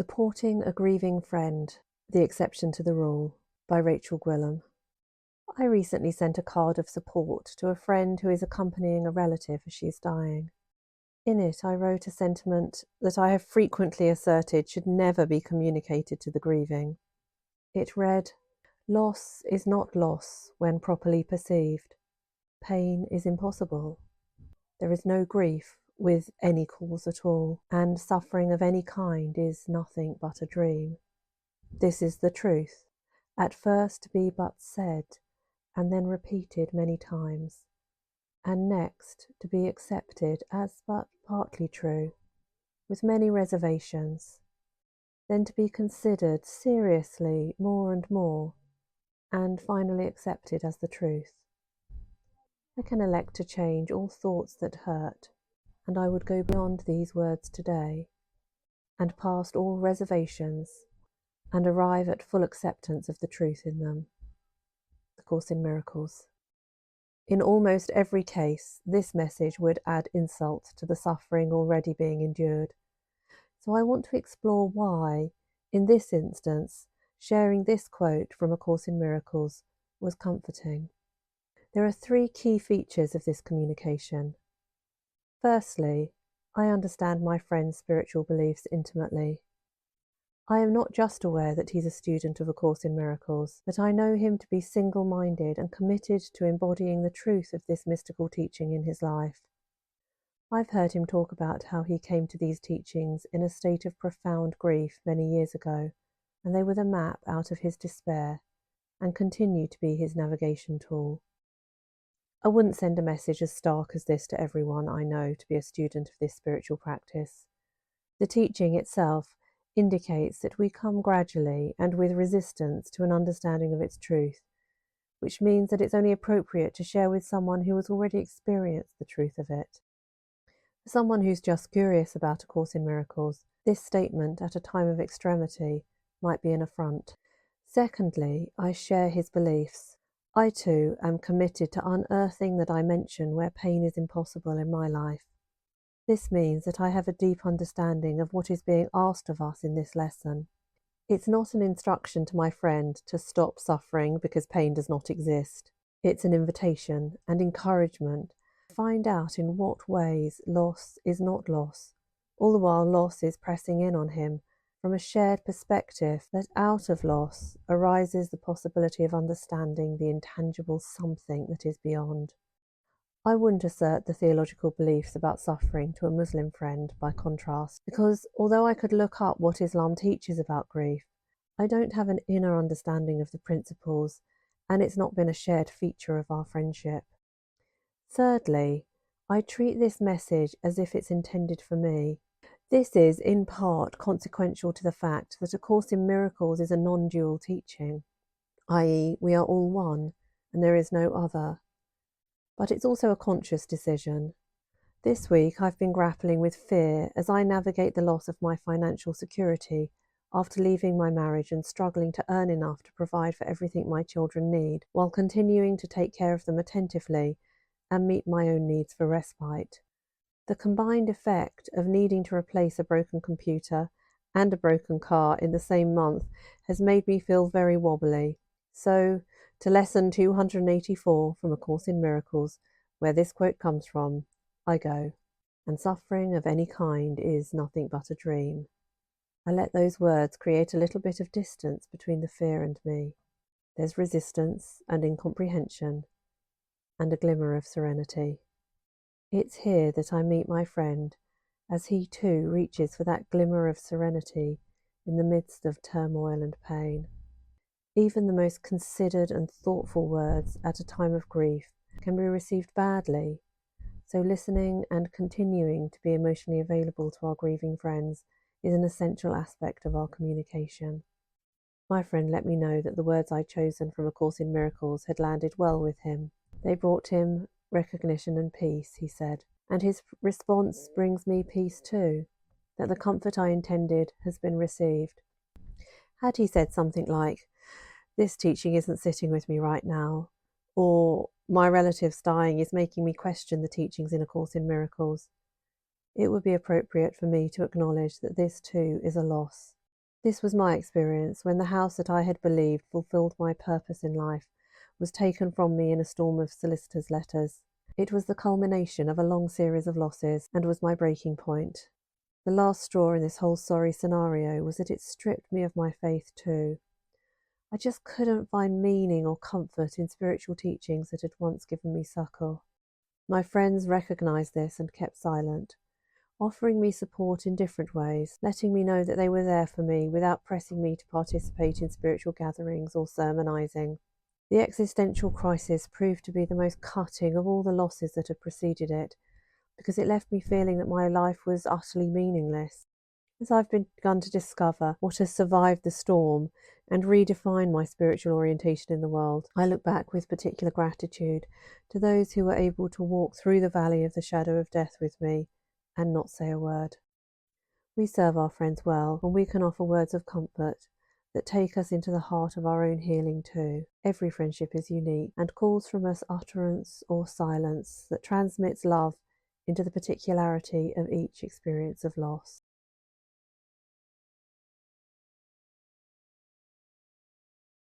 Supporting a Grieving Friend, The Exception to the Rule, by Rachel Gwilym. I recently sent a card of support to a friend who is accompanying a relative as she is dying. In it, I wrote a sentiment that I have frequently asserted should never be communicated to the grieving. It read, "Loss is not loss when properly perceived. Pain is impossible. There is no grief with any cause at all, and suffering of any kind is nothing but a dream. This is the truth, at first to be but said, and then repeated many times, and next to be accepted as but partly true, with many reservations, then to be considered seriously more and more, and finally accepted as the truth. I can elect to change all thoughts that hurt, and I would go beyond these words today, and past all reservations, and arrive at full acceptance of the truth in them." A Course in Miracles. In almost every case, this message would add insult to the suffering already being endured. So I want to explore why, in this instance, sharing this quote from A Course in Miracles was comforting. There are three key features of this communication. Firstly, I understand my friend's spiritual beliefs intimately. I am not just aware that he's a student of A Course in Miracles, but I know him to be single-minded and committed to embodying the truth of this mystical teaching in his life. I've heard him talk about how he came to these teachings in a state of profound grief many years ago, and they were the map out of his despair, and continue to be his navigation tool. I wouldn't send a message as stark as this to everyone I know to be a student of this spiritual practice. The teaching itself indicates that we come gradually and with resistance to an understanding of its truth, which means that it's only appropriate to share with someone who has already experienced the truth of it. For someone who's just curious about A Course in Miracles, this statement at a time of extremity might be an affront. Secondly, I share his beliefs. I too am committed to unearthing the dimension where pain is impossible in my life. This means that I have a deep understanding of what is being asked of us in this lesson. It's not an instruction to my friend to stop suffering because pain does not exist. It's an invitation and encouragement to find out in what ways loss is not loss, all the while loss is pressing in on him from a shared perspective that out of loss arises the possibility of understanding the intangible something that is beyond. I wouldn't assert the theological beliefs about suffering to a Muslim friend by contrast, because although I could look up what Islam teaches about grief, I don't have an inner understanding of the principles, and it's not been a shared feature of our friendship. Thirdly, I treat this message as if it's intended for me. This is, in part, consequential to the fact that A Course in Miracles is a non-dual teaching, i.e., we are all one, and there is no other. But it's also a conscious decision. This week I've been grappling with fear as I navigate the loss of my financial security after leaving my marriage and struggling to earn enough to provide for everything my children need, while continuing to take care of them attentively and meet my own needs for respite. The combined effect of needing to replace a broken computer and a broken car in the same month has made me feel very wobbly. So, to lesson 284 from A Course in Miracles, where this quote comes from, I go, "And suffering of any kind is nothing but a dream." I let those words create a little bit of distance between the fear and me. There's resistance and incomprehension, and a glimmer of serenity. It's here that I meet my friend, as he too reaches for that glimmer of serenity in the midst of turmoil and pain. Even the most considered and thoughtful words at a time of grief can be received badly, so listening and continuing to be emotionally available to our grieving friends is an essential aspect of our communication. My friend let me know that the words I'd chosen from A Course in Miracles had landed well with him. They brought him recognition and peace, he said, and his response brings me peace too, that the comfort I intended has been received. Had he said something like, "This teaching isn't sitting with me right now," or "My relative's dying is making me question the teachings in A Course in Miracles," it would be appropriate for me to acknowledge that this too is a loss, This was my experience when the house that I had believed fulfilled my purpose in life was taken from me in a storm of solicitors' letters. It was the culmination of a long series of losses, and was my breaking point. The last straw in this whole sorry scenario was that it stripped me of my faith too. I just couldn't find meaning or comfort in spiritual teachings that had once given me succour. My friends recognised this and kept silent, offering me support in different ways, letting me know that they were there for me without pressing me to participate in spiritual gatherings or sermonising. The existential crisis proved to be the most cutting of all the losses that had preceded it, because it left me feeling that my life was utterly meaningless. As I've begun to discover what has survived the storm and redefine my spiritual orientation in the world, I look back with particular gratitude to those who were able to walk through the valley of the shadow of death with me and not say a word. We serve our friends well when we can offer words of comfort that take us into the heart of our own healing too. Every friendship is unique and calls from us utterance or silence that transmits love into the particularity of each experience of loss.